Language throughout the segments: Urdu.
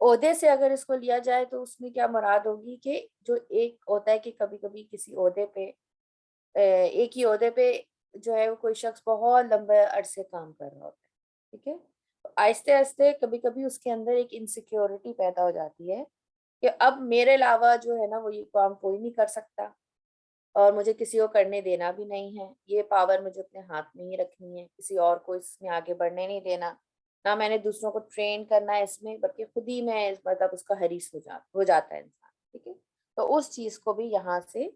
عہدے سے اگر اس کو لیا جائے تو اس میں کیا مراد ہوگی کہ جو ایک ہوتا ہے کہ کبھی کبھی کسی عہدے پہ ایک ہی عہدے پہ جو ہے وہ کوئی شخص بہت لمبے عرصے کام کر رہا ہوتا ہے، ٹھیک ہے، تو آہستہ آہستہ کبھی کبھی اس کے اندر ایک انسیکیورٹی پیدا ہو جاتی ہے کہ اب میرے علاوہ جو ہے نا وہ یہ کام کوئی نہیں کر سکتا، اور مجھے کسی کو کرنے دینا بھی نہیں ہے، یہ پاور مجھے اپنے ہاتھ میں ہی رکھنی ہے، کسی اور کو اس میں آگے بڑھنے نہیں دینا، نہ میں نے دوسروں کو ٹرین کرنا ہے اس میں، بلکہ خود ہی میں مطلب اس کا حریص ہو جاتا ہے انسان، ٹھیک ہے، تو اس چیز کو بھی یہاں سے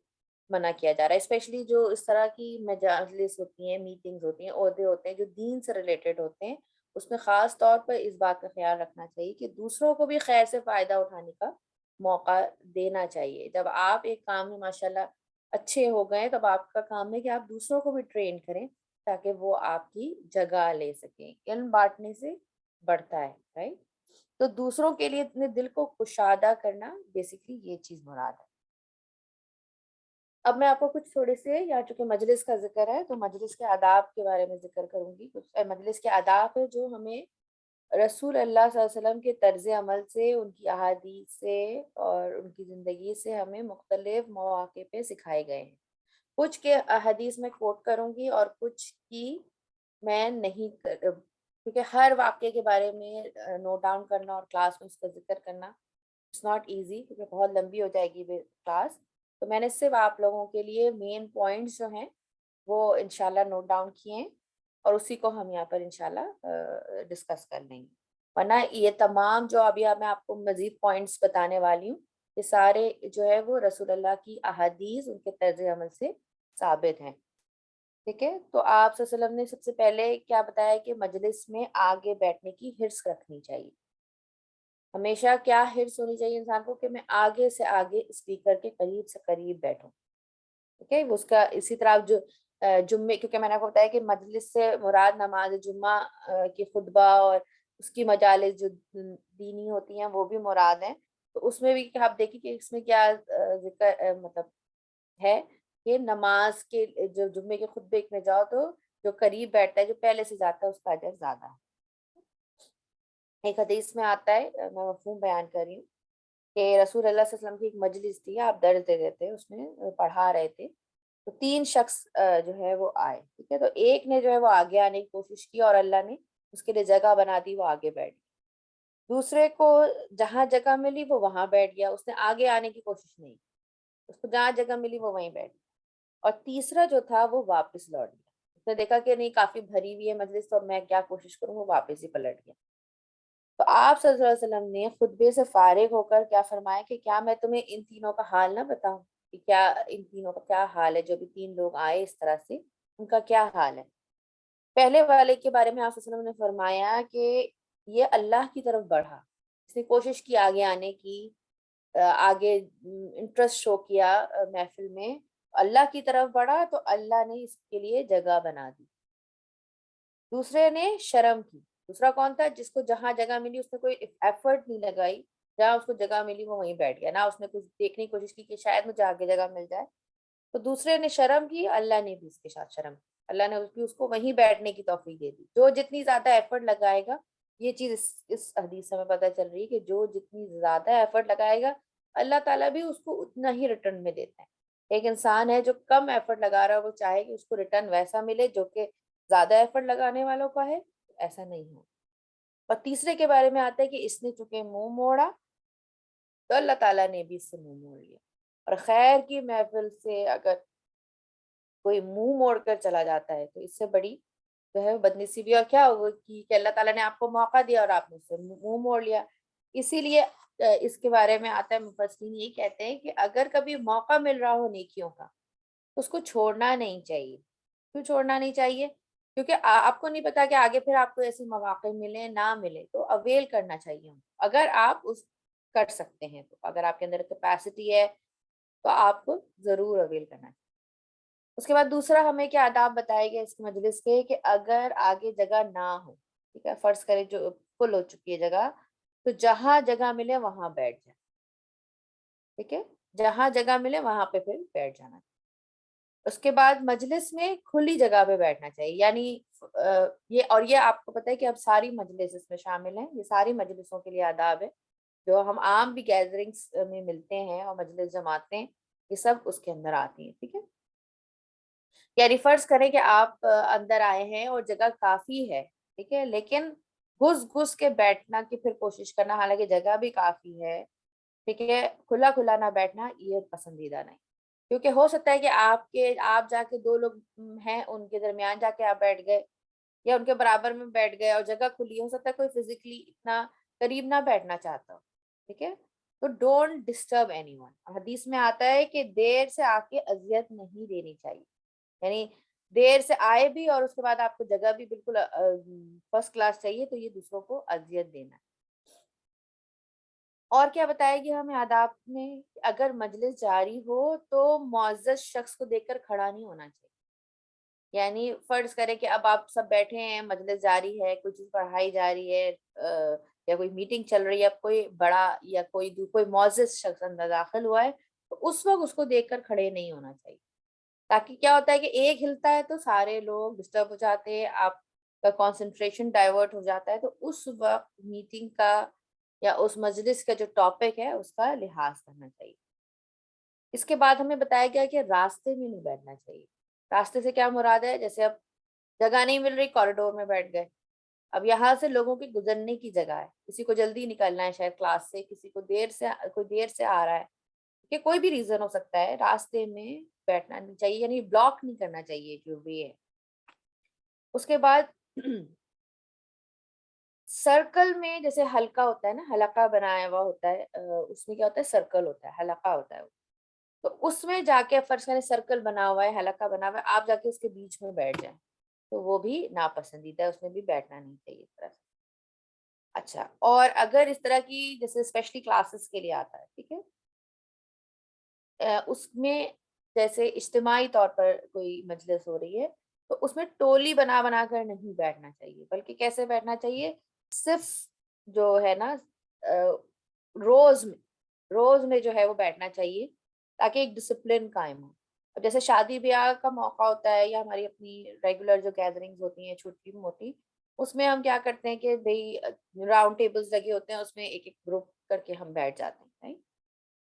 منع کیا جا رہا ہے، اسپیشلی جو اس طرح کی مجالس ہوتی ہیں، میٹنگز ہوتی ہیں، عہدے ہوتے ہیں جو دین سے ریلیٹڈ ہوتے ہیں، اس میں خاص طور پر اس بات کا خیال رکھنا چاہیے کہ دوسروں کو بھی خیر سے فائدہ اٹھانے کا موقع دینا چاہیے۔ جب آپ ایک کام میں ماشاءاللہ اچھے ہو گئے تب آپ کا کام ہے کہ آپ دوسروں کو بھی ٹرین کریں تاکہ وہ آپ کی جگہ لے سکیں۔ علم بانٹنے سے بڑھتا ہے، رائٹ؟ تو دوسروں کے لیے اپنے دل کو کشادہ کرنا بیسیکلی یہ چیز مراد ہے۔ اب میں آپ کو کچھ تھوڑے سے، یہاں چونکہ مجلس کا ذکر ہے تو مجلس کے آداب کے بارے میں ذکر کروں گی۔ کچھ مجلس کے آداب ہے جو ہمیں رسول اللہ صلی اللہ علیہ وسلم کے طرز عمل سے، ان کی احادیث سے اور ان کی زندگی سے ہمیں مختلف مواقع پہ سکھائے گئے ہیں۔ کچھ کے احادیث میں کوٹ کروں گی اور کچھ کی میں نہیں کیونکہ ہر واقعے کے بارے میں نوٹ ڈاؤن کرنا اور کلاس میں اس کا ذکر کرنا اٹس ناٹ ایزی، کیونکہ بہت لمبی ہو جائے گی کلاس، تو میں نے صرف آپ لوگوں کے لیے مین پوائنٹس جو ہیں وہ انشاءاللہ نوٹ ڈاؤن کیے ہیں اور اسی کو ہم یہاں پر انشاءاللہ ڈسکس کر لیں گے، ورنہ یہ تمام جو ابھی میں آپ کو مزید پوائنٹس بتانے والی ہوں یہ سارے جو ہے وہ رسول اللہ کی احادیث، ان کے طرز عمل سے ثابت ہیں، ٹھیک ہے۔ تو آپ صلی اللہ علیہ وسلم نے سب سے پہلے کیا بتایا کہ مجلس میں آگے بیٹھنے کی حرص رکھنی چاہیے، ہمیشہ کیا حرص ہونی چاہیے انسان کو کہ میں آگے سے آگے اسپیکر کے قریب سے قریب بیٹھوں، ٹھیک ہے۔ اس کا اسی طرح جو جمعے، کیونکہ میں نے آپ کو بتایا کہ مجلس سے مراد نماز جمعہ کی خطبہ اور اس کی مجالس جو دینی ہوتی ہیں وہ بھی مراد ہیں، تو اس میں بھی آپ دیکھیں کہ اس میں کیا ذکر مطلب ہے کہ نماز کے جو جمعے کے خطبے میں جاؤ تو جو قریب بیٹھتا ہے، جو پہلے سے جاتا ہے، اس کا اجر زیادہ ہے۔ ایک حدیث میں آتا ہے، میں مفہوم بیان کر رہی ہوں کہ رسول اللہ صلی اللہ علیہ وسلم کی ایک مجلس تھی، آپ درس دے رہے تھے، اس میں پڑھا رہے تھے، تو 3 شخص جو ہے وہ آئے، ٹھیک ہے، تو ایک نے جو ہے وہ آگے آنے کی کوشش کی اور اللہ نے اس کے لیے جگہ بنا دی، وہ آگے بیٹھ گیا۔ دوسرے کو جہاں جگہ ملی وہ وہاں بیٹھ گیا، اس نے آگے آنے کی کوشش نہیں، اس کو جہاں جگہ ملی وہ وہیں بیٹھ گیا، اور تیسرا جو تھا وہ واپس لوٹ گیا، اس نے دیکھا کہ نہیں کافی بھری ہوئی ہے مجلس تو اب میں کیا کوشش کروں، وہ واپس ہی پلٹ گیا۔ تو آپ صلی اللہ علیہ وسلم نے خطبے سے فارغ ہو کر کیا فرمایا کہ کیا میں تمہیں ان تینوں کا حال نہ بتاؤں کہ کیا ان تینوں کا کیا حال ہے، جو بھی 3 لوگ آئے اس طرح سے ان کا کیا حال ہے۔ پہلے والے کے بارے میں آپ صلی اللہ علیہ وسلم نے فرمایا کہ یہ اللہ کی طرف بڑھا، اس نے کوشش کی آگے آنے کی، آگے انٹرسٹ شو کیا محفل میں، اللہ کی طرف بڑھا تو اللہ نے اس کے لیے جگہ بنا دی۔ دوسرے نے شرم کی، دوسرا کون تھا؟ جس کو جہاں جگہ ملی اس نے کوئی ایفرٹ نہیں لگائی، جہاں اس کو جگہ ملی وہ وہیں بیٹھ گیا، نہ اس نے کچھ دیکھنے کی کوشش کی کہ شاید مجھے آگے جگہ مل جائے، تو دوسرے نے شرم کی، اللہ نے بھی اس کے ساتھ شرم کی، اللہ نے اس کو وہیں بیٹھنے کی توفیق دے دی۔ جو جتنی زیادہ ایفرٹ لگائے گا، یہ چیز اس حدیث سے ہمیں پتہ چل رہی ہے کہ جو جتنی زیادہ ایفرٹ لگائے گا اللہ تعالیٰ بھی اس کو اتنا ہی ریٹرن میں دیتا ہے۔ ایک انسان ہے جو کم ایفرٹ لگا رہا ہے، وہ چاہے کہ اس کو ریٹرن ویسا ملے جو کہ زیادہ ایفرٹ لگانے والوں کا ہے، ایسا نہیں ہو۔ اور تیسرے کے بارے میں آتا ہے کہ اس نے چونکہ منہ موڑا تو اللہ تعالیٰ نے بھی اس سے منہ موڑ لیا، اور خیر کی محفل سے اگر کوئی منہ موڑ کر چلا جاتا ہے تو اس سے بڑی جو ہے بدنصیبی اور کیا ہوگا کہ اللہ تعالیٰ نے آپ کو موقع دیا اور آپ نے اس سے منہ موڑ لیا۔ اسی لیے اس کے بارے میں آتا ہے، مفسرین یہ کہتے ہیں کہ اگر کبھی موقع مل رہا ہو نیکیوں کا اس کو چھوڑنا نہیں چاہیے۔ کیوں چھوڑنا نہیں چاہیے؟ کیونکہ آپ کو نہیں پتا کہ آگے پھر آپ کو ایسے مواقع ملے نہ ملے، تو اویل کرنا چاہیے اگر آپ اس کر سکتے ہیں، تو اگر آپ کے اندر کیپیسٹی ہے تو آپ کو ضرور اویل کرنا چاہیے۔ اس کے بعد دوسرا ہمیں کیا آداب بتائے گئے اس مجلس کے کہ اگر آگے جگہ نہ ہو، ٹھیک ہے، فرض کرے جو فل ہو چکی ہے جگہ، تو جہاں جگہ ملے وہاں بیٹھ جائیں، ٹھیک ہے، جہاں جگہ ملے وہاں پہ پھر بیٹھ جانا۔ اس کے بعد مجلس میں کھلی جگہ پہ بیٹھنا چاہیے، یعنی یہ آپ کو پتہ ہے کہ اب ساری مجلس اس میں شامل ہیں، یہ ساری مجلسوں کے لیے آداب ہے جو ہم عام بھی گیدرنگس میں ملتے ہیں اور مجلس جماتے ہیں، یہ سب اس کے اندر آتی ہیں. ٹھیک ہے، یعنی فرض کریں کہ آپ اندر آئے ہیں اور جگہ کافی ہے، ٹھیک ہے، لیکن گھس گھس کے بیٹھنا کی پھر کوشش کرنا، حالانکہ جگہ بھی کافی ہے، ٹھیک ہے، کھلا کھلا نہ بیٹھنا یہ پسندیدہ نہیں. کیونکہ ہو سکتا ہے کہ آپ جا کے دو لوگ ہیں ان کے درمیان جا کے آپ بیٹھ گئے یا ان کے برابر میں بیٹھ گئے اور جگہ کھلی، ہو سکتا ہے کوئی فزیکلی اتنا قریب نہ بیٹھنا چاہتا ہو. ٹھیک ہے، تو ڈونٹ ڈسٹرب اینی ون. حدیث میں آتا ہے کہ دیر سے آ کے اذیت نہیں دینی چاہیے، یعنی دیر سے آئے بھی اور اس کے بعد آپ کو جگہ بھی بالکل فرسٹ کلاس چاہیے، تو یہ دوسروں کو اذیت دینا ہے. اور کیا بتایا گیا ہمیں آداب میں، اگر مجلس جاری ہو تو معزز شخص کو دیکھ کر کھڑا نہیں ہونا چاہیے. یعنی فرض کرے کہ اب آپ سب بیٹھے ہیں، مجلس جاری ہے، کوئی چیز پڑھائی جا رہی ہے یا کوئی میٹنگ چل رہی ہے، اب کوئی بڑا یا کوئی معزز شخص اندر داخل ہوا ہے تو اس وقت اس کو دیکھ کر کھڑے نہیں ہونا چاہیے. تاکہ کیا ہوتا ہے کہ ایک ہلتا ہے تو سارے لوگ ڈسٹرب ہو جاتے ہیں، آپ کا کانسنٹریشن ڈائیورٹ ہو جاتا ہے، تو اس وقت میٹنگ کا یا اس مجلس کا جو ٹاپک ہے اس کا لحاظ کرنا چاہیے. اس کے بعد ہمیں بتایا گیا کہ راستے میں نہیں بیٹھنا چاہیے. راستے سے کیا مراد ہے؟ جیسے اب جگہ نہیں مل رہی، کوریڈور میں بیٹھ گئے، اب یہاں سے لوگوں کے گزرنے کی جگہ ہے، کسی کو جلدی نکلنا ہے شاید کلاس سے، کسی کو کوئی دیر سے آ رہا ہے، کہ کوئی بھی ریزن ہو سکتا ہے، راستے میں بیٹھنا نہیں چاہیے، یعنی بلاک نہیں کرنا چاہیے جو بھی ہے. اس کے بعد سرکل میں جیسے حلقہ ہوتا ہے نا، حلقہ بنایا ہوا ہوتا ہے، اس میں کیا ہوتا ہے، سرکل ہوتا ہے، حلقہ ہوتا ہے، تو اس میں جا کے فرض کریں سرکل بنا ہوا ہے، حلقہ بنا ہوا ہے، آپ جا کے اس کے بیچ میں بیٹھ جائیں تو وہ بھی ناپسندیدہ ہے، اس میں بھی بیٹھنا نہیں چاہیے اس طرح سے. اچھا، اور اگر اس طرح کی جیسے اسپیشلی کلاسز کے لیے آتا ہے، ٹھیک ہے، اس میں جیسے اجتماعی طور پر کوئی مجلس ہو رہی ہے تو اس میں ٹولی بنا بنا کر نہیں بیٹھنا چاہیے، بلکہ کیسے بیٹھنا چاہیے، صرف جو ہے نا روز میں جو ہے وہ بیٹھنا چاہیے تاکہ ایک ڈسپلن قائم ہو. اب جیسے شادی بیاہ کا موقع ہوتا ہے یا ہماری اپنی ریگولر جو گیدرنگز ہوتی ہیں چھوٹی موٹی، اس میں ہم کیا کرتے ہیں کہ بھئی راؤنڈ ٹیبلز لگے ہوتے ہیں، اس میں ایک ایک گروپ کر کے ہم بیٹھ جاتے ہیں،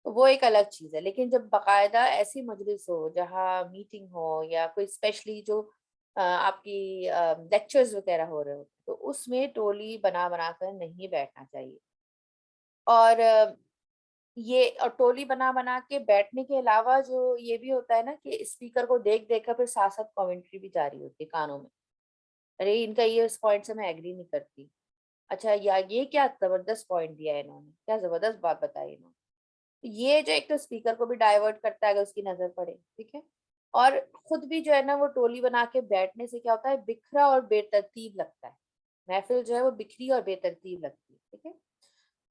تو وہ ایک الگ چیز ہے. لیکن جب باقاعدہ ایسی مجلس ہو جہاں میٹنگ ہو یا کوئی اسپیشلی جو آپ کی لیکچرز وغیرہ ہو رہے ہو تو اس میں ٹولی بنا بنا کر نہیں بیٹھنا چاہیے. اور اور ٹولی بنا بنا کے بیٹھنے کے علاوہ جو یہ بھی ہوتا ہے نا کہ اسپیکر کو دیکھ دیکھ کر پھر ساتھ ساتھ کامنٹری بھی جاری ہوتی ہے کانوں میں، ارے ان کا یہ اس پوائنٹ سے میں ایگری نہیں کرتی، اچھا یا یہ کیا زبردست پوائنٹ دیا ہے انہوں نے، کیا زبردست بات بتائی انہوں نے. یہ جو ایک تو اسپیکر کو بھی ڈائیورٹ کرتا ہے اگر اس کی نظر پڑے، ٹھیک ہے، اور خود بھی جو ہے نا وہ ٹولی بنا کے بیٹھنے سے کیا ہوتا ہے، بکھرا اور بے ترتیب لگتا ہے، محفل جو ہے وہ بکھری اور بے ترتیب لگتی ہے. ٹھیک ہے،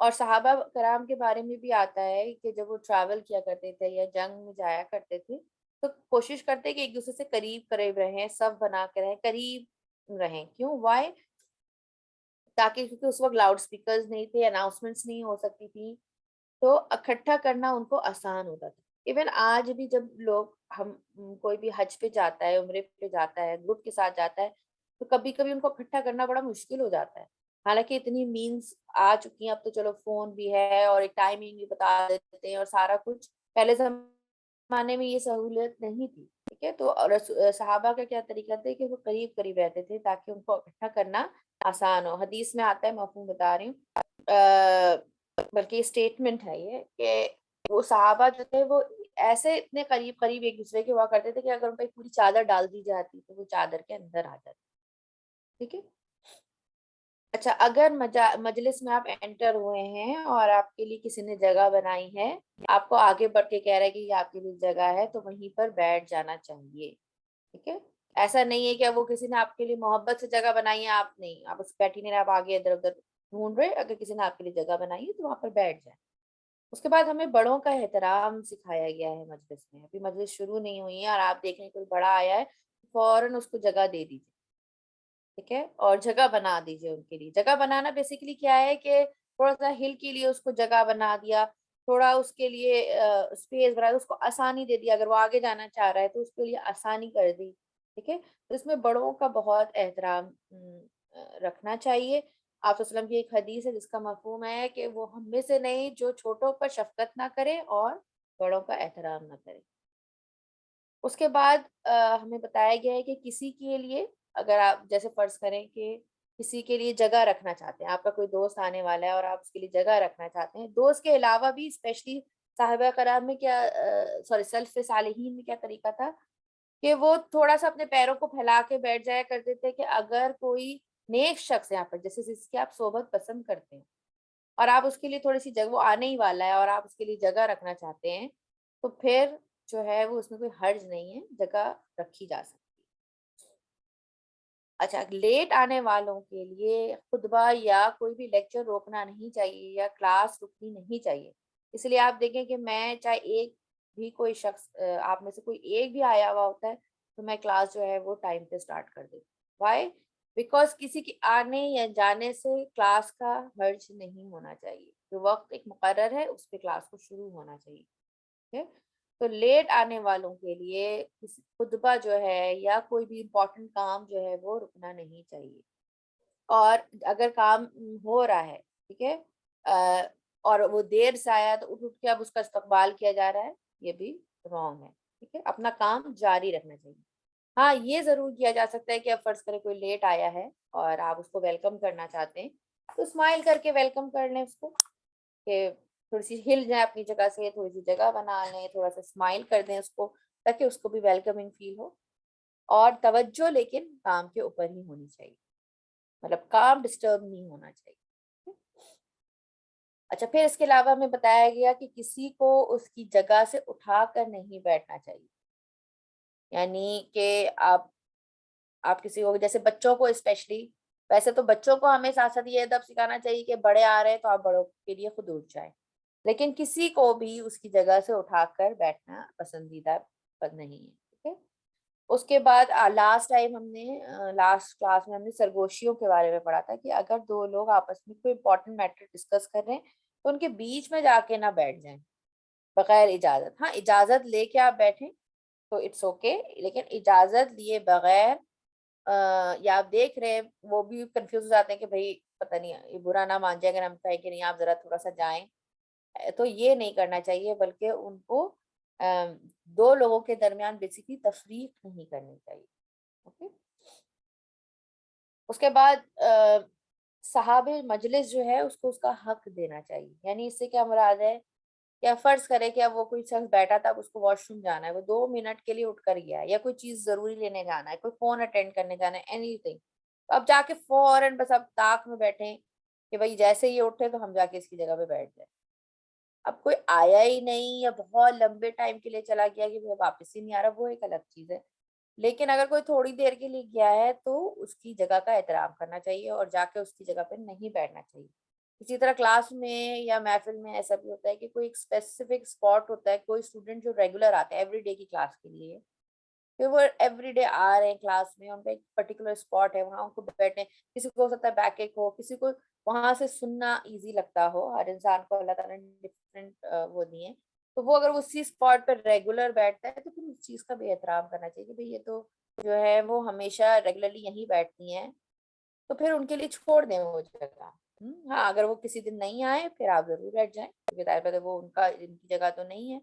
اور صحابہ کرام کے بارے میں بھی آتا ہے کہ جب وہ ٹریول کیا کرتے تھے یا جنگ میں جایا کرتے تھے تو کوشش کرتے کہ ایک دوسرے سے قریب قریب رہیں، سب بنا کے رہیں، قریب رہیں. کیوں؟ وائی؟ تاکہ کیونکہ اس وقت لاؤڈ اسپیکرز نہیں تھے، اناؤنسمنٹس نہیں ہو سکتی تھی، تو اکٹھا کرنا ان کو آسان ہوتا تھا. ایون آج بھی جب لوگ کوئی بھی حج پہ جاتا ہے، عمرے پہ جاتا ہے، گروپ کے ساتھ جاتا ہے تو کبھی کبھی ان کو اکٹھا کرنا بڑا مشکل ہو جاتا ہے. حالانکہ اتنی مینس آ چکی ہیں اب تو، چلو فون بھی ہے اور ایک ٹائمنگ بھی بتا دیتے ہیں اور سارا کچھ، پہلے زمانے میں یہ سہولت نہیں تھی. ٹھیک ہے، تو صحابہ کا کیا طریقہ تھا کہ وہ قریب قریب رہتے تھے تاکہ ان کو اکٹھا کرنا آسان ہو. حدیث میں آتا ہے، مفہوم بتا رہی ہوں، بلکہ اسٹیٹمنٹ ہے یہ کہ وہ صحابہ جو تھے وہ ایسے اتنے قریب قریب ایک دوسرے کے ہوا کرتے تھے کہ اگر ان پہ پوری چادر ڈال دی جاتی تو وہ چادر کے اندر آ جاتی. ٹھیک ہے، اچھا، اگر مجلس میں آپ انٹر ہوئے ہیں اور آپ کے لیے کسی نے جگہ بنائی ہے، آپ کو آگے بڑھ کے کہہ رہا ہے کہ یہ آپ کے لیے جگہ ہے تو وہیں پر بیٹھ جانا چاہیے. ٹھیک ہے، ایسا نہیں ہے کہ وہ کسی نے آپ کے لیے محبت سے جگہ بنائی ہے، آپ نہیں، آپ اس بیٹھی نہیں، آپ آگے ادھر ادھر ڈھونڈ رہے، اگر کسی نے آپ کے لیے جگہ بنائی ہے تو وہاں پر بیٹھ جائیں. اس کے بعد ہمیں بڑوں کا احترام سکھایا گیا ہے مجلس میں. ابھی مجلس شروع نہیں ہوئی ہے اور آپ دیکھیں کوئی بڑا آیا ہے فوراً اس کو جگہ دے دیجیے. ٹھیک ہے، اور جگہ بنا دیجیے ان کے لیے. جگہ بنانا بیسیکلی کیا ہے کہ تھوڑا سا ہل کے لیے اس کو جگہ بنا دیا، تھوڑا اس کے لیے اسپیس بنا دیا، اس کو آسانی دے دیا، اگر وہ آگے جانا چاہ رہا ہے تو اس کے لیے آسانی کر دی. ٹھیک ہے. تو اس میں بڑوں کا بہت احترام رکھنا چاہیے. آپ صلی اللہ علیہ وسلم کی ایک حدیث ہے جس کا مفہوم ہے کہ وہ ہم میں سے نہیں جو چھوٹوں پر شفقت نہ کرے اور بڑوں کا احترام نہ کرے. اس کے بعد ہمیں بتایا گیا ہے کہ کسی کے لیے اگر آپ جیسے فرض کریں کہ کسی کے لیے جگہ رکھنا چاہتے ہیں، آپ کا کوئی دوست آنے والا ہے اور آپ اس کے لیے جگہ رکھنا چاہتے ہیں، دوست کے علاوہ بھی اسپیشلی صحابہ کرام میں کیا سوری سلف صالحین میں کیا طریقہ تھا کہ وہ تھوڑا سا اپنے پیروں کو پھیلا کے بیٹھ جایا کرتے تھے کہ اگر کوئی نیک شخص یہاں پر جیسے جس کی آپ صحبت پسند کرتے ہیں اور آپ اس کے لیے تھوڑی سی جگہ وہ آنے ہی والا ہے اور آپ اس کے لیے جگہ رکھنا چاہتے ہیں تو پھر جو ہے وہ اس میں کوئی حرج نہیں ہے، جگہ رکھی جا سکتی ہے. اچھا لیٹ آنے والوں کے لیے خطبہ یا کوئی بھی لیکچر روکنا نہیں چاہیے یا کلاس رکنی نہیں چاہیے. اس لیے آپ دیکھیں کہ میں چاہے ایک بھی کوئی شخص آپ میں سے کوئی ایک بھی آیا ہوا ہوتا ہے تو میں کلاس جو ہے وہ ٹائم پہ اسٹارٹ کر دیتی ہوں. وائی؟ بیکاز کسی کے آنے یا جانے سے کلاس کا حرج نہیں ہونا چاہیے. جو وقت ایک مقرر ہے اس پہ کلاس کو شروع ہونا چاہیے. ٹھیک ہے؟ تو لیٹ آنے والوں کے لیے خطبہ جو ہے یا کوئی بھی امپورٹنٹ کام جو ہے وہ رکنا نہیں چاہیے. اور اگر کام ہو رہا ہے ٹھیک ہے اور وہ دیر سے آیا تو اٹھ کے اب اس کا استقبال کیا جا رہا ہے، یہ بھی رانگ ہے. ٹھیک ہے، اپنا کام جاری رکھنا چاہیے. ہاں یہ ضرور کیا جا سکتا ہے کہ اب فرض کریں کوئی لیٹ آیا ہے اور آپ اس کو ویلکم کرنا چاہتے ہیں تو اسمائل کر کے ویلکم کر لیں اس کو کہ تھوڑی سی ہل جائیں اپنی جگہ سے، تھوڑی سی جگہ بنا لیں، تھوڑا سا اسمائل کر دیں اس کو تاکہ اس کو بھی ویلکمنگ فیل ہو. اور توجہ لیکن کام کے اوپر ہی ہونی چاہیے، مطلب کام ڈسٹرب نہیں ہونا چاہیے. اچھا پھر اس کے علاوہ ہمیں بتایا گیا کہ کسی کو اس کی جگہ سے اٹھا کر نہیں بیٹھنا چاہیے. یعنی کہ آپ کسی کو جیسے بچوں کو اسپیشلی، ویسے تو بچوں کو ہمیں ساتھ ساتھ یہ ادب سکھانا چاہیے کہ بڑے آ رہے ہیں تو آپ بڑوں کے لیے خود اٹھ جائیں، لیکن کسی کو بھی اس کی جگہ سے اٹھا کر بیٹھنا پسندیدہ نہیں ہے. ٹھیک ہے. اس کے بعد لاسٹ ٹائم ہم نے لاسٹ کلاس میں ہم نے سرگوشیوں کے بارے میں پڑھا تھا کہ اگر دو لوگ آپس میں کوئی امپورٹنٹ میٹر ڈسکس کر رہے ہیں تو ان کے بیچ میں جا کے نہ بیٹھ جائیں بغیر اجازت. ہاں اجازت لے کے آپ بیٹھیں تو اٹس اوکے، لیکن اجازت لیے بغیر یا آپ دیکھ رہے ہیں وہ بھی کنفیوز ہو جاتے ہیں کہ بھائی پتہ نہیں یہ برا نہ مان جائے اگر ہم کہیں کہ نہیں آپ ذرا تھوڑا سا جائیں. تو یہ نہیں کرنا چاہیے بلکہ ان کو دو لوگوں کے درمیان بیسیکلی تفریق نہیں کرنی چاہیے. اوکے. اس کے بعد صحاب مجلس جو ہے اس کو اس کا حق دینا چاہیے. یعنی اس سے کیا مراد ہے یا فرض کرے کہ اب وہ کوئی شخص بیٹھا تھا اب اس کو واش روم جانا ہے، وہ 2 منٹ کے لیے اٹھ کر گیا ہے یا کوئی چیز ضروری لینے جانا ہے، کوئی فون اٹینڈ کرنے جانا ہے، اینی تھنگ، اب جا کے فوراً بس اب طاق میں بیٹھیں کہ بھائی جیسے یہ اٹھے تو ہم جا کے اس کی جگہ پہ بیٹھ جائیں. اب کوئی آیا ہی نہیں یا بہت لمبے ٹائم کے لیے چلا گیا کہ وہ واپس ہی نہیں آ رہا، وہ ایک الگ چیز ہے. لیکن اگر کوئی تھوڑی دیر کے لیے گیا ہے تو اس کی جگہ کا احترام کرنا چاہیے اور جا کے اس کی جگہ پہ نہیں بیٹھنا چاہیے. اسی طرح کلاس میں یا محفل میں ایسا بھی ہوتا ہے کہ کوئی ایک اسپیسیفک اسپاٹ ہوتا ہے، کوئی اسٹوڈنٹ جو ریگولر آتا ہے ایوری ڈے کی کلاس کے لیے کہ وہ ایوری ڈے آ رہے ہیں کلاس میں، ان کا ایک پرٹیکولر اسپاٹ ہے وہاں ان کو بیٹھنے. کسی کو ہو سکتا ہے بیک ایک ہو، کسی کو وہاں سے سننا ایزی لگتا ہو، ہر انسان کو اللہ تعالیٰ نے ڈفرینٹ وہ دیے ہیں. تو وہ اگر اسی اسپاٹ پر ریگولر بیٹھتا ہے تو پھر اس چیز کا بھی احترام کرنا چاہیے کہ بھائی یہ تو جو ہے وہ ہمیشہ ریگولرلی یہیں بیٹھتی ہیں تو پھر ان کے لیے چھوڑ دیں وہ جگہ. ہاں اگر وہ کسی دن نہیں آئے پھر آپ ضرور بیٹھ جائیں کیونکہ ظاہر بات ہے وہ ان کی جگہ تو نہیں ہے.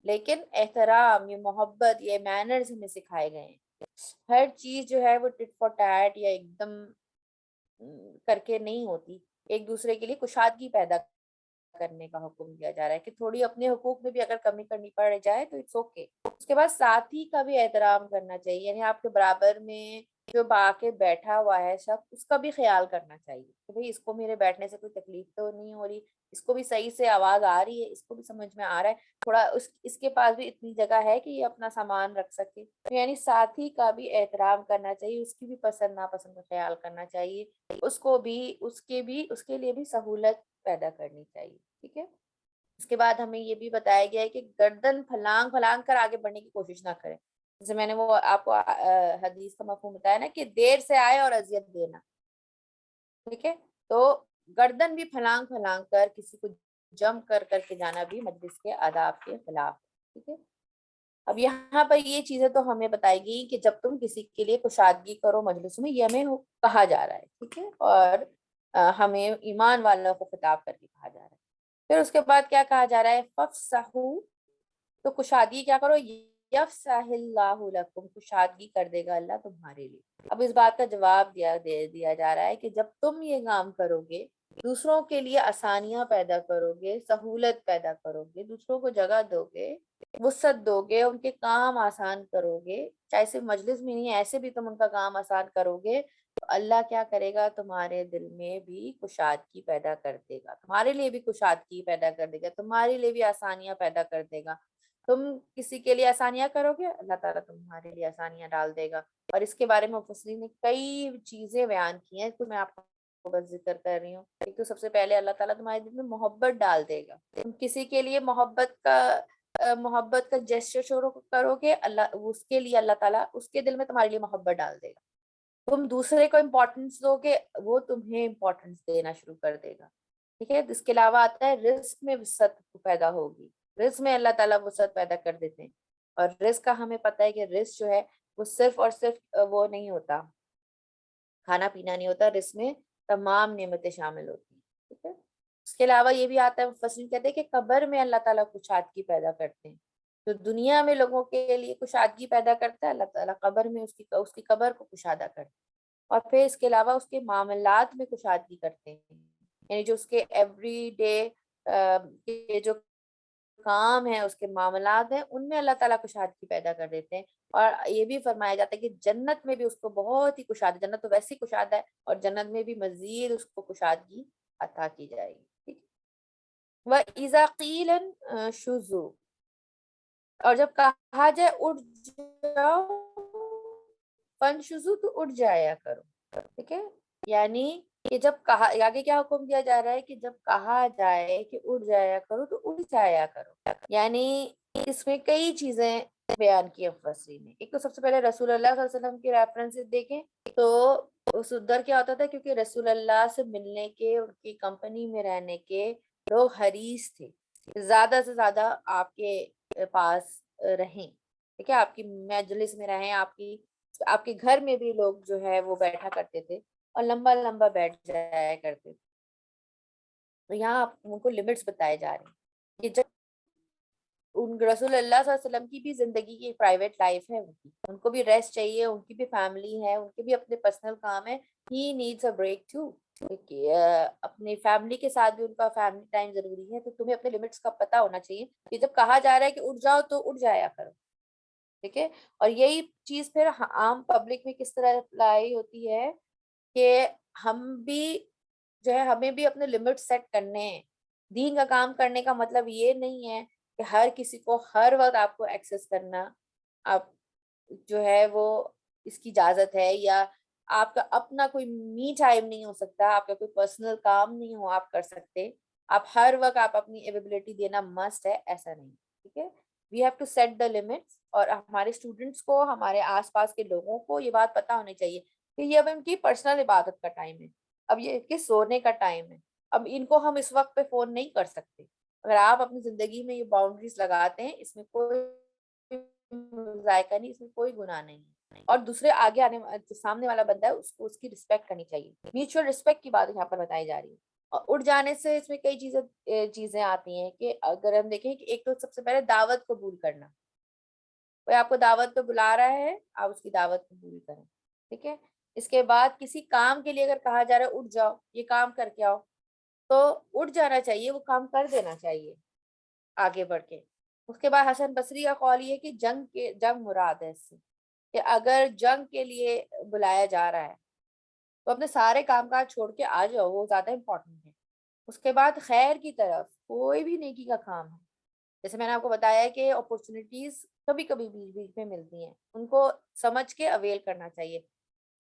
لیکن احترام، یہ محبت، یہ مینرز ہمیں سکھائے گئے ہیں. ہر چیز جو ہے وہ ٹٹ فور ٹیٹ یا ایک دم کر کے نہیں ہوتی. ایک دوسرے کے لیے کشادگی پیدا کرنے کا حکم دیا جا رہا ہے کہ تھوڑی اپنے حقوق میں بھی اگر کمی کرنی پڑ جائے تو اٹس اوکے. اس کے بعد ساتھی کا بھی احترام کرنا چاہیے. یعنی آپ کے برابر میں جو با کے بیٹھا ہوا ہے شخص اس کا بھی خیال کرنا چاہیے کہ بھئی اس کو میرے بیٹھنے سے کوئی تکلیف تو نہیں ہو رہی، اس کو بھی صحیح سے آواز آ رہی ہے، اس کو بھی سمجھ میں آ رہا ہے، تھوڑا اس کے پاس بھی اتنی جگہ ہے کہ یہ اپنا سامان رکھ سکے. یعنی ساتھی کا بھی احترام کرنا چاہیے، اس کی بھی پسند ناپسند کا خیال کرنا چاہیے، اس کے لیے بھی سہولت پیدا کرنی چاہیے. ٹھیک ہے. اس کے بعد ہمیں یہ بھی بتایا گیا ہے کہ گردن پھلانگ پھلانگ کر آگے بڑھنے کی کوشش نہ کریں. جیسے میں نے وہ آپ کو حدیث کا مفہوم بتایا نا کہ دیر سے آئے اور اذیت دینا. ٹھیک ہے. تو گردن بھی پھلانگ پھلانگ کر کسی کو جم کر کے جانا بھی مجلس کے آداب کے خلاف. ٹھیک ہے. اب یہاں پر یہ چیزیں تو ہمیں بتائی گئی کہ جب تم کسی کے لیے کشادگی کرو مجلس میں، یہ ہمیں کہا جا رہا ہے، ٹھیک ہے، اور ہمیں ایمان والوں کو خطاب کر کے کہا جا رہا ہے۔ پھر اس کے بعد کیا کہا جا رہا ہے، فَافْصَحُوا، تو کشادگی کیا کرو، یفصح اللہ لکم، کشادگی کر دے گا اللہ تمہارے لیے۔ اب اس بات کا جواب دے دیا جا رہا ہے کہ جب تم یہ کام کرو گے، دوسروں کے لیے آسانیاں پیدا کرو گے، سہولت پیدا کرو گے، دوسروں کو جگہ دو گے، وسعت دو گے، ان کے کام آسان کرو گے، چاہے صرف مجلس میں نہیں، ایسے بھی تم ان کا کام آسان کرو گے، تو اللہ کیا کرے گا، تمہارے دل میں بھی کشادگی پیدا کر دے گا، تمہارے لیے بھی کشادگی پیدا کر دے گا، تمہارے لیے بھی آسانیاں پیدا کر دے گا۔ تم کسی کے لیے آسانیاں کرو گے، اللہ تعالیٰ تمہارے لیے آسانیاں ڈال دے گا۔ اور اس کے بارے میں مفسرین نے کئی چیزیں بیان کی ہیں، تو میں آپ کو بس ذکر کر رہی ہوں۔ ایک تو سب سے پہلے اللہ تعالیٰ تمہارے دل میں محبت ڈال دے گا، تم کسی کے لیے محبت کا جیسچر شروع کرو گے، اللہ اس کے لیے اللہ تعالیٰ اس کے دل میں تمہارے لیے محبت ڈال دے گا۔ تم دوسرے کو امپورٹنس دو گے، وہ تمہیں امپورٹنس دینا شروع کر دے گا، ٹھیک ہے۔ اس کے علاوہ آتا ہے رزق میں وسعت پیدا ہوگی، رزق میں اللہ تعالیٰ وسعت پیدا کر دیتے ہیں، اور رزق کا ہمیں پتہ ہے کہ رزق جو ہے وہ صرف اور صرف وہ نہیں ہوتا، کھانا پینا نہیں ہوتا، رزق میں تمام نعمتیں شامل ہوتی ہیں، ٹھیک ہے۔ اس کے علاوہ یہ بھی آتا ہے، مفسرین کہتے ہیں کہ قبر میں اللہ تعالیٰ کشادگی پیدا کرتے ہیں، تو دنیا میں لوگوں کے لیے کشادگی پیدا کرتا ہے، اللہ تعالیٰ قبر میں اس کی قبر کو کشادہ کرتا ہے، اور پھر اس کے علاوہ اس کے معاملات میں کشادگی کرتے ہیں، یعنی جو اس کے ایوری ڈے کے جو کام ہے، اس کے معاملات ہیں، ان میں اللہ تعالیٰ کشادگی پیدا کر دیتے ہیں۔ اور یہ بھی فرمایا جاتا ہے کہ جنت میں بھی اس کو بہت ہی کشادہ، جنت تو ویسے ہی کشادہ ہے، اور جنت میں بھی مزید اس کو کشادگی عطا کی جائے گی، ٹھیک ہے۔ وَإِذَا قِيلَ انشُزُوا، اور جب کہا جائے اٹھ جاؤ، فَانشُزُوا، تو اٹھ جایا کرو، ٹھیک ہے۔ یعنی کہ جب کہا، آگے کیا حکم دیا جا رہا ہے کہ جب کہا جائے کہ اٹھ جایا کرو تو اٹھ جایا کرو، یعنی اس میں کئی چیزیں بیان کی مفسرین نے۔ ایک تو سب سے پہلے رسول اللہ صلی اللہ علیہ وسلم کی ریفرنسز دیکھیں تو اس ادھر کیا ہوتا تھا، کیونکہ رسول اللہ سے ملنے کے، ان کی کمپنی میں رہنے کے لوگ حریص تھے، زیادہ سے زیادہ آپ کے پاس رہیں، ٹھیک ہے، آپ کی مجلس میں رہیں، آپ کے گھر میں بھی لوگ جو ہے وہ بیٹھا کرتے تھے اور لمبا لمبا بیٹھ جایا کرتے تھے۔ تو یہاں ان کو لمٹس بتائے جا رہے ہیں کہ جب ان رسول اللہ صلی اللہ علیہ وسلم کی بھی زندگی کی پرائیویٹ لائف ہے، ان کو بھی ریسٹ چاہیے، ان کی بھی فیملی ہے، ان کے بھی اپنے پرسنل کام ہے، he needs a break too, اپنی فیملی کے ساتھ بھی ان کا فیملی ٹائم ضروری ہے، تو تمہیں اپنے لمٹس کا پتہ ہونا چاہیے کہ جب کہا جا رہا ہے کہ اٹھ جاؤ تو اٹھ جایا کرو، ٹھیک ہے۔ اور یہی چیز پھر عام پبلک میں کس طرح اپلائی ہوتی ہے کہ ہم بھی جو ہے، ہمیں بھی اپنے لمٹ سیٹ کرنے ہیں۔ دین کا کام کرنے کا مطلب یہ نہیں ہے کہ ہر کسی کو ہر وقت آپ کو ایکسس کرنا، آپ جو ہے وہ اس کی اجازت ہے، یا آپ کا اپنا کوئی می ٹائم نہیں ہو سکتا، آپ کا کوئی پرسنل کام نہیں ہو آپ کر سکتے، آپ ہر وقت آپ اپنی اویلیبلٹی دینا مسٹ ہے، ایسا نہیں، ٹھیک ہے۔ We have to set the limits, اور ہمارے اسٹوڈنٹس کو، ہمارے آس پاس کے لوگوں کو یہ بات پتہ ہونی چاہیے کہ یہ اب ان کی پرسنل عبادت کا ٹائم ہے، اب یہ ان کے سونے کا ٹائم ہے، اب ان کو ہم اس وقت پہ فون نہیں کر سکتے۔ اگر آپ اپنی زندگی میں یہ باؤنڈریز لگاتے ہیں، اس میں کوئی ذائقہ نہیں، اس میں کوئی گناہ نہیں ہے، اور دوسرے آگے آنے جو سامنے والا بندہ ہے اس کو اس کی رسپیکٹ کرنی چاہیے، میوچل رسپیکٹ کی بات یہاں پر بتائی جا رہی ہے۔ اور اٹھ جانے سے اس میں کئی چیزیں آتی ہیں کہ اگر ہم دیکھیں کہ ایک تو سب سے پہلے دعوت قبول کرنا، کوئی آپ کو دعوت پہ بلا رہا ہے، آپ اس کی دعوت قبول کریں، ٹھیک ہے۔ اس کے بعد کسی کام کے لیے اگر کہا جا رہا ہے اٹھ جاؤ، یہ کام کر کے آؤ، تو اٹھ جانا چاہیے، وہ کام کر دینا چاہیے آگے بڑھ کے۔ اس کے بعد حسن بصری کا قول یہ ہے کہ جنگ مراد ہے اس سے، کہ اگر جنگ کے لیے بلایا جا رہا ہے تو اپنے سارے کام کاج چھوڑ کے آ جاؤ، وہ زیادہ امپورٹنٹ ہے۔ اس کے بعد خیر کی طرف کوئی بھی نیکی کا کام ہے، جیسے میں نے آپ کو بتایا ہے کہ اپورچونیٹیز کبھی کبھی بیچ بیچ میں ملتی ہیں، ان کو سمجھ کے اویل کرنا چاہیے،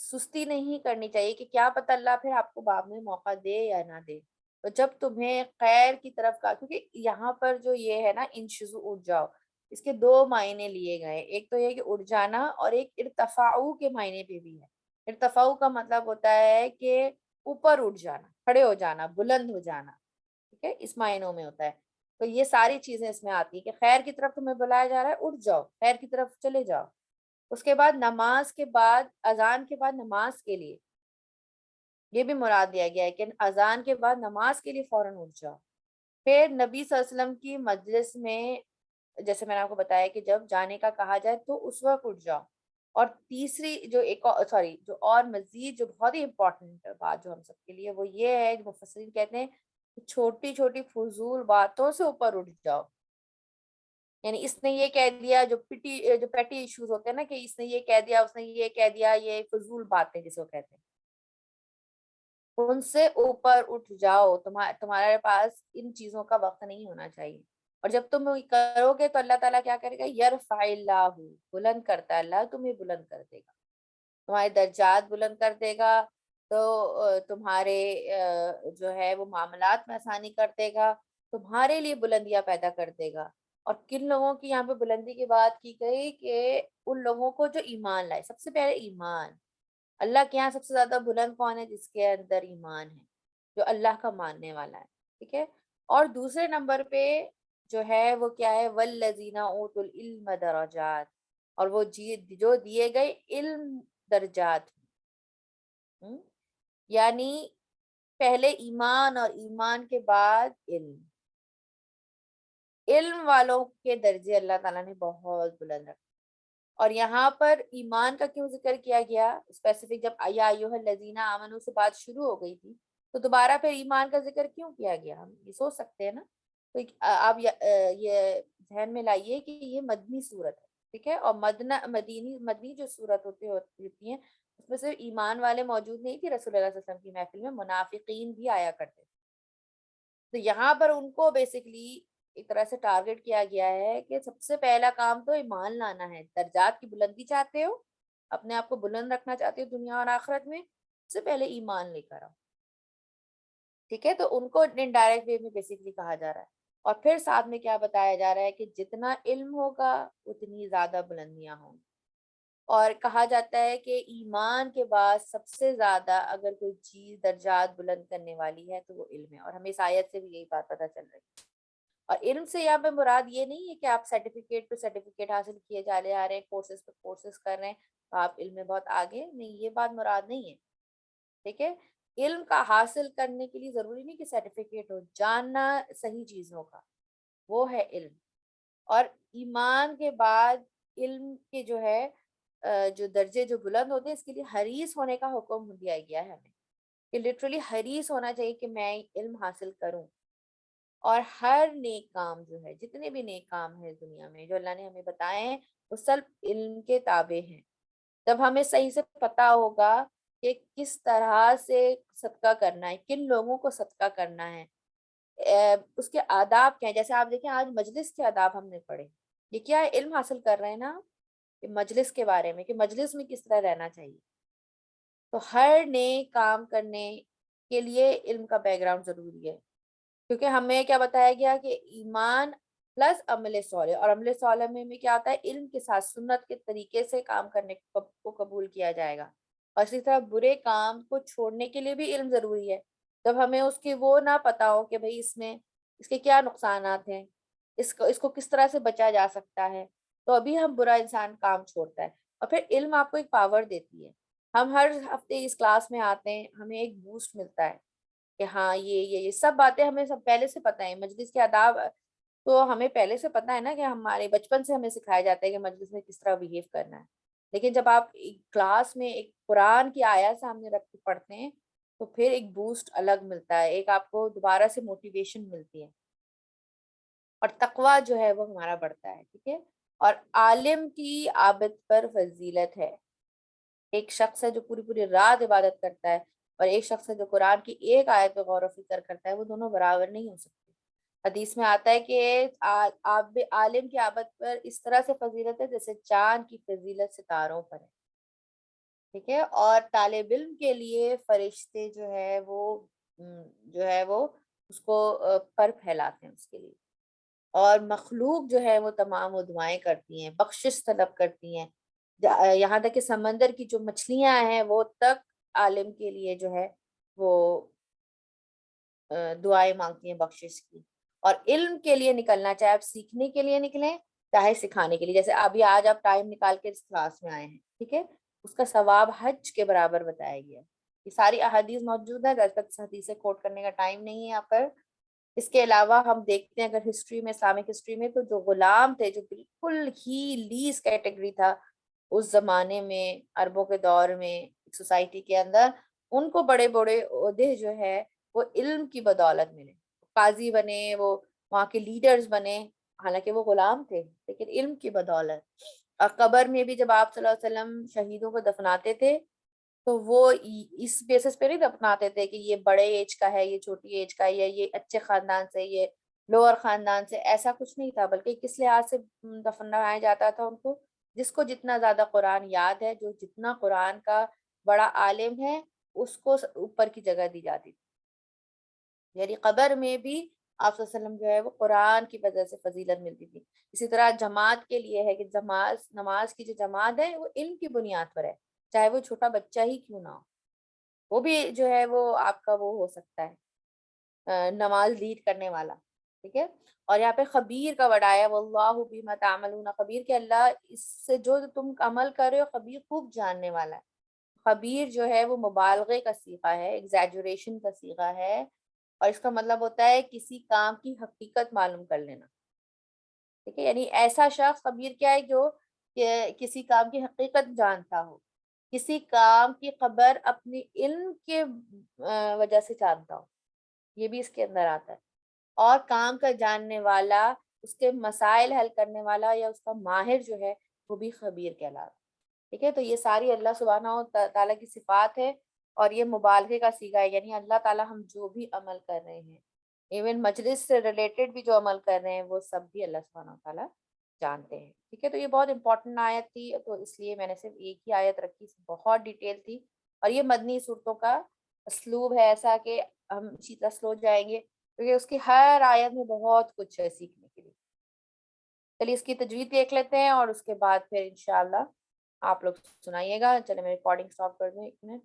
سستی نہیں کرنی چاہیے کہ کیا پتہ اللہ پھر آپ کو بعد میں موقع دے یا نہ دے۔ تو جب تمہیں خیر کی طرف کا، کیونکہ یہاں پر جو یہ ہے نا انشزو اٹھ جاؤ، اس کے دو معنی لیے گئے، ایک تو یہ کہ اٹھ جانا، اور ایک ارتفاعو کے معنی پہ بھی ہے۔ ارتفاعو کا مطلب ہوتا ہے کہ اوپر اٹھ جانا، کھڑے ہو جانا، بلند ہو جانا، ٹھیک ہے، اس معنوں میں ہوتا ہے۔ تو یہ ساری چیزیں اس میں آتی ہیں کہ خیر کی طرف تمہیں بلایا جا رہا ہے، اٹھ جاؤ، خیر کی طرف چلے جاؤ. اس کے بعد نماز کے بعد، اذان کے بعد نماز کے لیے یہ بھی مراد دیا گیا ہے کہ اذان کے بعد نماز کے لیے فوراً اٹھ جاؤ. پھر نبی صلی اللہ علیہ وسلم کی مجلس میں جیسے میں نے آپ کو بتایا کہ جب جانے کا کہا جائے تو اس وقت اٹھ جاؤ. اور تیسری جو جو اور مزید جو بہت ہی امپورٹنٹ بات جو ہم سب کے لیے وہ یہ ہے، جو مفسرین کہتے ہیں کہ چھوٹی چھوٹی فضول باتوں سے اوپر اٹھ جاؤ. یعنی اس نے یہ کہہ دیا، جو پیٹی ایشوز ہوتے ہیں نا کہ اس نے یہ کہہ دیا، اس نے یہ کہہ دیا، یہ فضول باتیں جسے وہ کہتے ہیں، ان سے اوپر اٹھ جاؤ. تمہارے پاس ان چیزوں کا وقت نہیں ہونا چاہیے. اور جب تم کرو گے تو اللہ تعالیٰ کیا کرے گا؟ یرفع اللہ، بلند کرتا ہے اللہ، تمہیں بلند کر دے گا، تمہارے درجات بلند کر دے گا. تو تمہارے جو ہے وہ معاملات میں آسانی کر دے گا، تمہارے لیے بلندیاں پیدا کر دے گا. اور کن لوگوں کی یہاں پہ بلندی کی بات کی گئی کہ ان لوگوں کو جو ایمان لائے. سب سے پہلے ایمان. اللہ کے یہاں سب سے زیادہ بلند کون ہے؟ جس کے اندر ایمان ہے، جو اللہ کا ماننے والا ہے. ٹھیک ہے. اور دوسرے نمبر پہ جو ہے وہ کیا ہے؟ والذین اوتوا العلم درجات، اور وہ جو دیے گئے علم درجات. یعنی پہلے ایمان اور ایمان کے بعد علم. علم والوں کے درجے اللہ تعالیٰ نے بہت بلند رکھے. اور یہاں پر ایمان کا کیوں ذکر کیا گیا اسپیسیفک؟ جب یا ایھا الذین آمنوا سے بات شروع ہو گئی تھی تو دوبارہ پھر ایمان کا ذکر کیوں کیا گیا؟ ہم یہ سوچ سکتے ہیں نا. تو آپ یہ ذہن میں لائیے کہ یہ مدنی صورت ہے. ٹھیک ہے. اور مدنی جو صورت ہوتی ہیں اس میں صرف ایمان والے موجود نہیں تھی رسول اللہ صلی اللہ علیہ وسلم کی محفل میں، منافقین بھی آیا کرتے تھے. تو یہاں پر ان کو بیسکلی ایک طرح سے ٹارگٹ کیا گیا ہے کہ سب سے پہلا کام تو ایمان لانا ہے. درجات کی بلندی چاہتے ہو، اپنے آپ کو بلند رکھنا چاہتے ہو دنیا اور آخرت میں، سب سے پہلے ایمان لے کر آؤ. ٹھیک ہے. تو ان کو انڈائریکٹ وے میں بیسکلی کہا جا رہا ہے. اور پھر ساتھ میں کیا بتایا جا رہا ہے کہ جتنا علم ہوگا اتنی زیادہ بلندیاں ہوں گی. اور کہا جاتا ہے کہ ایمان کے بعد سب سے زیادہ اگر کوئی چیز درجات بلند کرنے والی ہے تو وہ علم ہے. اور ہمیں اس آیت سے بھی یہی بات پتہ چل رہی ہے. اور علم سے یہاں پہ مراد یہ نہیں ہے کہ آپ سرٹیفکیٹ پہ سرٹیفکیٹ حاصل کیے جا رہے ہیں، کورسز پہ کورسز کر رہے ہیں تو آپ علم میں بہت آگے نہیں، یہ بات مراد نہیں ہے. ٹھیک ہے. علم کا حاصل کرنے کے لیے ضروری نہیں کہ سرٹیفکیٹ ہو، جاننا صحیح چیزوں کا وہ ہے علم. اور ایمان کے بعد علم کے جو ہے جو درجے جو بلند ہوتے ہیں اس کے لیے حریص ہونے کا حکم دیا گیا ہے ہمیں، کہ لٹرلی حریص ہونا چاہیے کہ میں علم حاصل کروں. اور ہر نیک کام جو ہے، جتنے بھی نیک کام ہیں دنیا میں جو اللہ نے ہمیں بتائے ہیں وہ سب علم کے تابع ہیں. جب ہمیں صحیح سے پتا ہوگا کہ کس طرح سے صدقہ کرنا ہے، کن لوگوں کو صدقہ کرنا ہے، اس کے آداب کیا ہیں. جیسے آپ دیکھیں آج مجلس کے آداب ہم نے پڑھے، یہ کیا ہے؟ علم حاصل کر رہے ہیں نا کہ مجلس کے بارے میں، کہ مجلس میں کس طرح رہنا چاہیے. تو ہر نیک کام کرنے کے لیے علم کا بیک گراؤنڈ ضروری ہے. کیونکہ ہمیں کیا بتایا گیا کہ ایمان پلس عمل صالح، اور عمل صالح میں کیا آتا ہے؟ علم کے ساتھ سنت کے طریقے سے کام کرنے کو قبول کیا جائے گا. اور اسی طرح برے کام کو چھوڑنے کے لیے بھی علم ضروری ہے. جب ہمیں اس کی وہ نہ پتا ہو کہ بھئی اس کے کیا نقصانات ہیں، اس کو کس طرح سے بچا جا سکتا ہے، تو ابھی ہم برا انسان کام چھوڑتا ہے. اور پھر علم آپ کو ایک پاور دیتی ہے. ہم ہر ہفتے اس کلاس میں آتے ہیں، ہمیں ایک بوسٹ ملتا ہے کہ ہاں یہ سب باتیں ہمیں سب پہلے سے پتہ ہے. مجلس کے آداب تو ہمیں پہلے سے پتہ ہے نا، کہ ہمارے بچپن سے ہمیں سکھایا جاتا ہے کہ مجلس میں کس طرح بیہیو کرنا ہے. لیکن جب آپ کلاس میں ایک قرآن کی آیت سامنے رکھ کے پڑھتے ہیں تو پھر ایک بوسٹ الگ ملتا ہے، ایک آپ کو دوبارہ سے موٹیویشن ملتی ہے، اور تقویٰ جو ہے وہ ہمارا بڑھتا ہے. ٹھیک ہے. اور عالم کی عابد پر فضیلت ہے. ایک شخص ہے جو پوری پوری رات عبادت کرتا ہے، اور ایک شخص ہے جو قرآن کی ایک آیت پہ غور و فکر کرتا ہے، وہ دونوں برابر نہیں ہو سکتے. حدیث میں آتا ہے کہ عالم کی عابد پر اس طرح سے فضیلت ہے جیسے چاند کی فضیلت ستاروں پر ہے. ٹھیک ہے. اور طالب علم کے لیے فرشتے جو ہے وہ اس کو پر پھیلاتے ہیں اس کے لیے. اور مخلوق جو ہے وہ تمام وہ دعائیں کرتی ہیں، بخشش طلب کرتی ہیں. یہاں تک کہ سمندر کی جو مچھلیاں ہیں وہ تک عالم کے لیے جو ہے وہ دعائیں مانگتی ہیں بخشش کی. اور علم کے لیے نکلنا، چاہے آپ سیکھنے کے لیے نکلیں چاہے سکھانے کے لیے. جیسے ابھی آج آپ ٹائم نکال کے اس کلاس میں آئے ہیں، ٹھیک ہے، اس کا ثواب حج کے برابر بتایا گیا. یہ ساری احادیث موجود ہے، اس حدیث کوٹ کرنے کا ٹائم نہیں ہے یہاں پر. اس کے علاوہ ہم دیکھتے ہیں اگر ہسٹری میں، اسلامک ہسٹری میں، تو جو غلام تھے، جو بالکل ہی لیس کیٹیگری تھا اس زمانے میں، عربوں کے دور میں سوسائٹی کے اندر، ان کو بڑے بڑے عہدے جو ہے وہ علم کی بدولت ملے. قاضی بنے، وہ وہاں کے لیڈرز بنے، حالانکہ وہ غلام تھے لیکن علم کی بدولت. اور قبر میں بھی جب آپ صلی اللہ علیہ وسلم شہیدوں کو دفناتے تھے تو وہ اس بیسس پہ نہیں دفناتے تھے کہ یہ بڑے ایج کا ہے، یہ چھوٹی ایج کا ہے، یا یہ اچھے خاندان سے، یہ لوور خاندان سے، ایسا کچھ نہیں تھا. بلکہ کس لحاظ سے دفنایا جاتا تھا ان کو؟ جس کو جتنا زیادہ قرآن یاد ہے، جو جتنا قرآن کا بڑا عالم ہے، اس کو اوپر کی جگہ دی جاتی تھی. یعنی قبر میں بھی آپ صلی اللہ علیہ وسلم جو ہے وہ قرآن کی وجہ سے فضیلت ملتی تھی. اسی طرح جماعت کے لیے ہے کہ نماز کی جو جماعت ہے وہ علم کی بنیاد پر ہے، چاہے وہ چھوٹا بچہ ہی کیوں نہ ہو. وہ بھی جو ہے وہ آپ کا وہ ہو سکتا ہے نماز لیڈ کرنے والا، ٹھیک ہے. اور یہاں پہ خبیر کا ورڈ آیا، واللہ بما تعملون خبیر، کہ اللہ اس سے جو تم عمل کر رہے ہو خبیر، خوب جاننے والا ہے. خبیر جو ہے وہ مبالغے کا صیغہ ہے، ایگزیجوریشن کا صیغہ ہے، اور اس کا مطلب ہوتا ہے کسی کام کی حقیقت معلوم کر لینا. ٹھیک ہے، یعنی ایسا شخص خبیر کیا ہے جو کہ کسی کام کی حقیقت جانتا ہو، کسی کام کی خبر اپنی علم کے وجہ سے جانتا ہو، یہ بھی اس کے اندر آتا ہے. اور کام کا جاننے والا، اس کے مسائل حل کرنے والا یا اس کا ماہر جو ہے وہ بھی خبیر کہلاتا ہے. ٹھیک ہے، تو یہ ساری اللہ سبحانہ و تعالیٰ کی صفات ہے، اور یہ مبالغے کا صیغہ ہے. یعنی اللہ تعالیٰ ہم جو بھی عمل کر رہے ہیں، ایون مجلس سے ریلیٹڈ بھی جو عمل کر رہے ہیں، وہ سب بھی اللہ سبحانہ و تعالیٰ جانتے ہیں. ٹھیک ہے، تو یہ بہت امپورٹنٹ آیت تھی، تو اس لیے میں نے صرف ایک ہی آیت رکھی، بہت ڈیٹیل تھی. اور یہ مدنی صورتوں کا اسلوب ہے ایسا کہ ہم اسی طرح سلو جائیں گے، کیونکہ اس کی ہر آیت میں بہت کچھ ہے سیکھنے کے لیے. چلیے اس کی تجوید دیکھ لیتے ہیں، اور اس کے بعد پھر انشاءاللہ آپ لوگ سنائیے گا. چلے میں ریکارڈنگ سٹاپ کر دوں 1 منٹ.